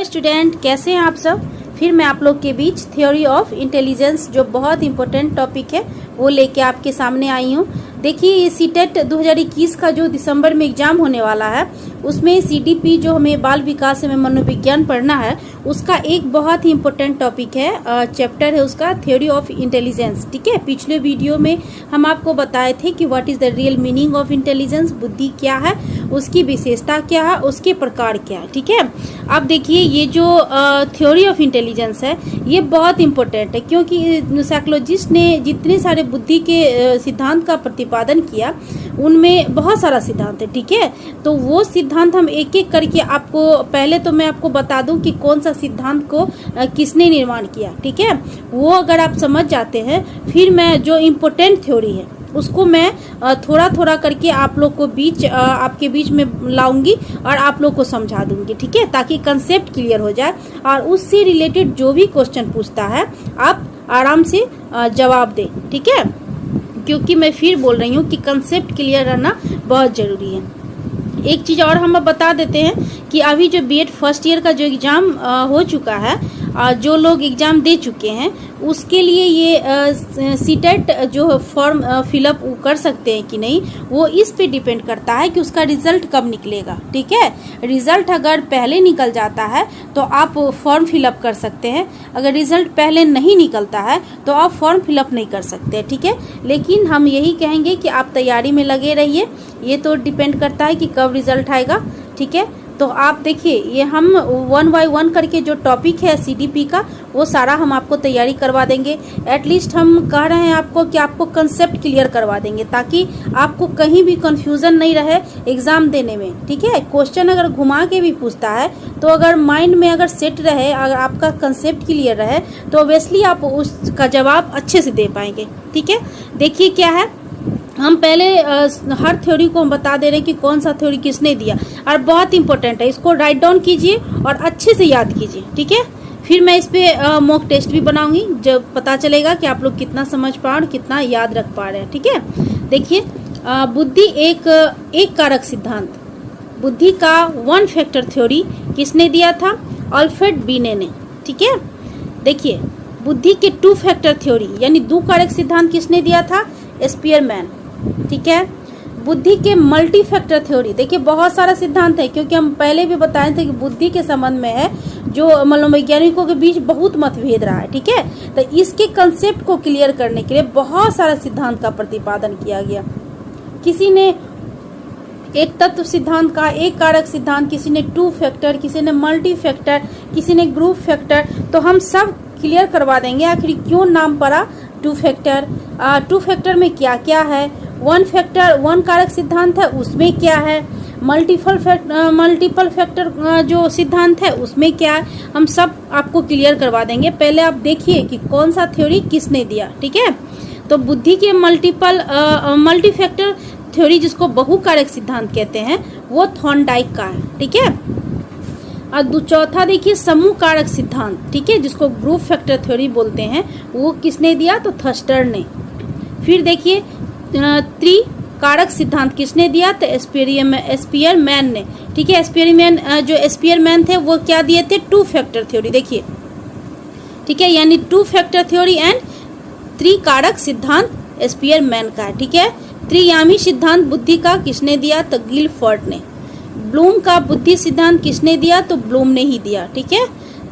Hello student, कैसे हैं आप सब। फिर मैं आप लोग के बीच थ्योरी ऑफ इंटेलिजेंस जो बहुत इंपॉर्टेंट टॉपिक है वो लेके आपके सामने आई हूँ। देखिए सीटेट 2021 का जो दिसंबर में एग्जाम होने वाला है उसमें सीडीपी जो हमें बाल विकास एवं मनोविज्ञान पढ़ना है उसका एक बहुत ही इम्पोर्टेंट टॉपिक है, चैप्टर है उसका थ्योरी ऑफ इंटेलिजेंस। ठीक है, पिछले वीडियो में हम आपको बताए थे कि what is the real meaning of intelligence, बुद्धि क्या है, उसकी विशेषता क्या है, उसके प्रकार क्या है। ठीक है, अब देखिए ये जो थ्योरी ऑफ इंटेलिजेंस है ये बहुत इंपॉर्टेंट है क्योंकि साइकोलॉजिस्ट ने जितने सारे बुद्धि के सिद्धांत का प्रतिपादन किया उनमें बहुत सारा सिद्धांत है। ठीक है, तो वो सिद्धांत हम एक एक करके आपको, पहले तो मैं आपको बता दूं कि कौन सा सिद्धांत को किसने निर्माण किया। ठीक है, वो अगर आप समझ जाते हैं फिर मैं जो इम्पोर्टेंट थ्योरी है उसको मैं थोड़ा थोड़ा करके आप लोग को आपके बीच में लाऊंगी और आप लोग को समझा दूंगी। ठीक है, ताकि कंसेप्ट क्लियर हो जाए और उससे रिलेटेड जो भी क्वेश्चन पूछता है आप आराम से जवाब दें। ठीक है, क्योंकि मैं फिर बोल रही हूँ कि कंसेप्ट क्लियर रहना बहुत ज़रूरी है। एक चीज़ और हम बता देते हैं कि अभी जो बीएड फर्स्ट ईयर का जो एग्ज़ाम हो चुका है, जो लोग एग्ज़ाम दे चुके हैं उसके लिए ये सीटेट जो फॉर्म फिलअप कर सकते हैं कि नहीं वो इस पे डिपेंड करता है कि उसका रिज़ल्ट कब निकलेगा। ठीक है, रिज़ल्ट अगर पहले निकल जाता है तो आप फॉर्म फिलअप कर सकते हैं, अगर रिज़ल्ट पहले नहीं निकलता है तो आप फॉर्म फिलअप नहीं कर सकते। ठीक है, लेकिन हम यही कहेंगे कि आप तैयारी में लगे रहिए, ये तो डिपेंड करता है कि कब रिज़ल्ट आएगा। ठीक है, तो आप देखिए ये हम 1 बाय 1 करके जो टॉपिक है सीडीपी का वो सारा हम आपको तैयारी करवा देंगे। एटलीस्ट हम कह रहे हैं आपको कि आपको कंसेप्ट क्लियर करवा देंगे ताकि आपको कहीं भी कंफ्यूजन नहीं रहे एग्ज़ाम देने में। ठीक है, क्वेश्चन अगर घुमा के भी पूछता है तो अगर माइंड में अगर सेट रहे, अगर आपका कंसेप्ट क्लियर रहे तो ऑब्वियसली आप उसका जवाब अच्छे से दे पाएंगे। ठीक है, देखिए क्या है, हम पहले हर थ्योरी को हम बता दे रहे हैं कि कौन सा थ्योरी किसने दिया और बहुत इंपॉर्टेंट है, इसको राइट डाउन कीजिए और अच्छे से याद कीजिए। ठीक है, फिर मैं इस पे मॉक टेस्ट भी बनाऊंगी जब पता चलेगा कि आप लोग कितना समझ पा रहे और कितना याद रख पा रहे हैं। ठीक है, देखिए बुद्धि एक कारक सिद्धांत, बुद्धि का 1 फैक्टर थ्योरी किसने दिया था? अल्फ्रेड बीने ने। ठीक है, देखिए बुद्धि के 2 फैक्टर थ्योरी यानी 2 कारक सिद्धांत किसने दिया था? स्पीयरमैन। ठीक है, बुद्धि के मल्टी फैक्टर थ्योरी, देखिए बहुत सारा सिद्धांत है क्योंकि हम पहले भी बताए थे कि बुद्धि के संबंध में है जो मनोवैज्ञानिकों के बीच बहुत मतभेद रहा है। ठीक है, तो इसके कंसेप्ट को क्लियर करने के लिए बहुत सारा सिद्धांत का प्रतिपादन किया गया। किसी ने एक तत्व सिद्धांत का, एक कारक सिद्धांत, किसी ने 2 फैक्टर, किसी ने मल्टी फैक्टर, किसी ने ग्रुप फैक्टर, तो हम सब क्लियर करवा देंगे आखिर क्यों नाम पड़ा 2 फैक्टर, 2 फैक्टर में क्या क्या है, 1 फैक्टर 1 कारक सिद्धांत है उसमें क्या है, मल्टीपल फैक्टर जो सिद्धांत है उसमें क्या है, हम सब आपको क्लियर करवा देंगे। पहले आप देखिए कि कौन सा थ्योरी किसने दिया। ठीक है, तो बुद्धि के मल्टी फैक्टर थ्योरी जिसको बहुकारक सिद्धांत कहते हैं वो थॉर्नडाइक का है। ठीक है, और चौथा देखिए समूह कारक सिद्धांत, ठीक है, जिसको ग्रुप फैक्टर थ्योरी बोलते हैं, वो किसने दिया? तो थर्स्टर ने। फिर देखिए त्रिकारक सिद्धांत किसने दिया? तो स्पीयरमैन ने। ठीक है, स्पीयरमैन थे वो क्या दिए थे? 2 फैक्टर थ्योरी। देखिए ठीक है, यानी 2 फैक्टर थ्योरी एंड त्रिकारक सिद्धांत स्पीयरमैन का है। ठीक है, त्रियामी सिद्धांत बुद्धि का किसने दिया? तो गिलफोर्ड ने। ब्लूम का बुद्धि सिद्धांत किसने दिया? तो ब्लूम ने ही दिया। ठीक है,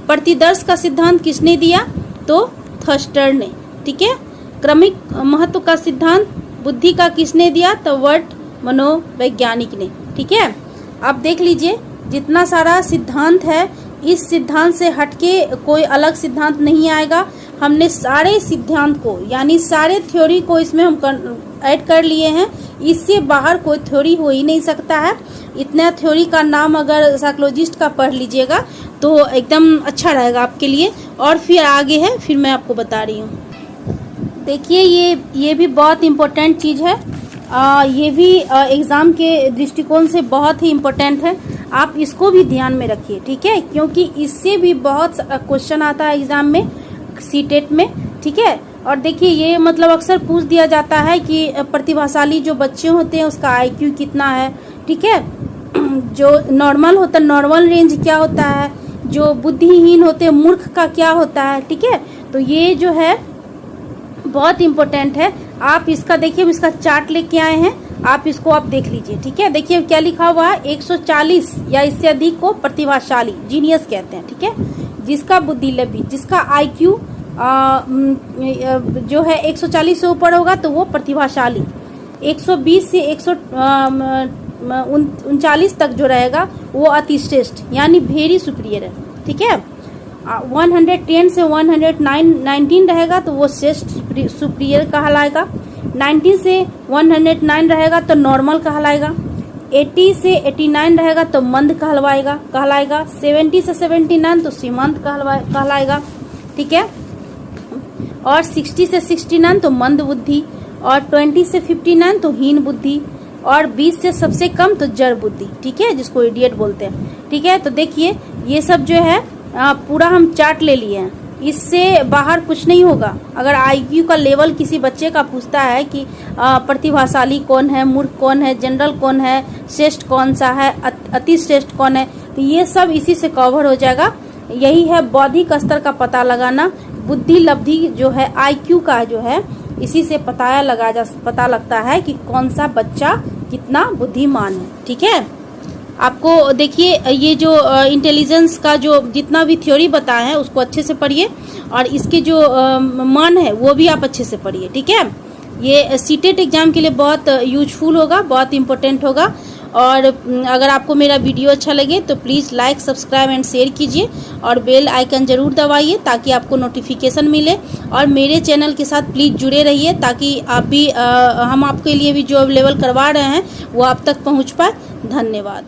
प्रतिदर्श का सिद्धांत किसने दिया? तो थर्स्टर ने। ठीक है, क्रमिक महत्व का सिद्धांत बुद्धि का किसने दिया? तो वर्ट मनोवैज्ञानिक ने। ठीक है, अब देख लीजिए जितना सारा सिद्धांत है इस सिद्धांत से हटके कोई अलग सिद्धांत नहीं आएगा। हमने सारे सिद्धांत को यानी सारे थ्योरी को इसमें हम ऐड कर लिए हैं, इससे बाहर कोई थ्योरी हो ही नहीं सकता है। इतना थ्योरी का नाम अगर साइकोलॉजिस्ट का पढ़ लीजिएगा तो एकदम अच्छा रहेगा आपके लिए। और फिर आगे है, फिर मैं आपको बता रही हूँ। देखिए ये भी बहुत इम्पोर्टेंट चीज़ है, ये भी एग्ज़ाम के दृष्टिकोण से बहुत ही इम्पोर्टेंट है, आप इसको भी ध्यान में रखिए। ठीक है, क्योंकि इससे भी बहुत क्वेश्चन आता है एग्ज़ाम में, सीटेट में। ठीक है, और देखिए ये मतलब अक्सर पूछ दिया जाता है कि प्रतिभाशाली जो बच्चे होते हैं उसका आईक्यू कितना है। ठीक है, जो नॉर्मल होता है नॉर्मल रेंज क्या होता है, जो बुद्धिहीन होते हैं, मूर्ख का क्या होता है, ठीक है। तो ये जो है बहुत इंपॉर्टेंट है। आप इसका देखिए, हम इसका चार्ट लेके आए हैं, आप इसको आप देख लीजिए, ठीक है। देखिए क्या लिखा हुआ है, 140 या इससे अधिक को प्रतिभाशाली, जीनियस कहते हैं, ठीक है। जिसका बुद्धि लब्धि, जिसका IQ जो है 140 से ऊपर होगा तो वो प्रतिभाशाली, 120 से 139 तक जो रहेगा वो अतिश्रेष्ठ यानी वेरी सुपीरियर है, ठीक है। 110 से 119 रहेगा तो वो श्रेष्ठ सुपीरियर कहलाएगा। 90 से 109 रहेगा तो नॉर्मल कहलाएगा। 80 से 89 रहेगा तो मंद कहलाएगा। 70 से 79 तो सीमांत कहलाएगा, ठीक है। और 60 से 69 तो मंद बुद्धि, और 20 से 59 तो हीन बुद्धि, और 20 से सबसे कम तो जड़ बुद्धि, ठीक है, जिसको इडियट बोलते हैं, ठीक है। तो देखिए ये सब जो है पूरा हम चार्ट ले लिए हैं, इससे बाहर कुछ नहीं होगा। अगर IQ का लेवल किसी बच्चे का पूछता है कि प्रतिभाशाली कौन है, मूर्ख कौन है, जनरल कौन है, श्रेष्ठ कौन सा है, अति श्रेष्ठ कौन है, तो ये सब इसी से कवर हो जाएगा। यही है बौद्धिक स्तर का पता लगाना। बुद्धि लब्धि जो है IQ का जो है, इसी से पता लगता है कि कौन सा बच्चा कितना बुद्धिमान है, ठीक है। आपको देखिए ये जो इंटेलिजेंस का जो जितना भी थ्योरी बताया है उसको अच्छे से पढ़िए, और इसके जो मान है वो भी आप अच्छे से पढ़िए, ठीक है। ये सीटेट एग्जाम के लिए बहुत यूजफुल होगा, बहुत इंपॉर्टेंट होगा। और अगर आपको मेरा वीडियो अच्छा लगे तो please like, subscribe and share कीजिए, और बेल आइकन ज़रूर दबाइए ताकि आपको नोटिफिकेशन मिले। और मेरे चैनल के साथ प्लीज़ जुड़े रहिए ताकि आप भी हम आपके लिए भी जो अवेलेबल करवा रहे हैं वो आप तक पहुंच पाए। धन्यवाद।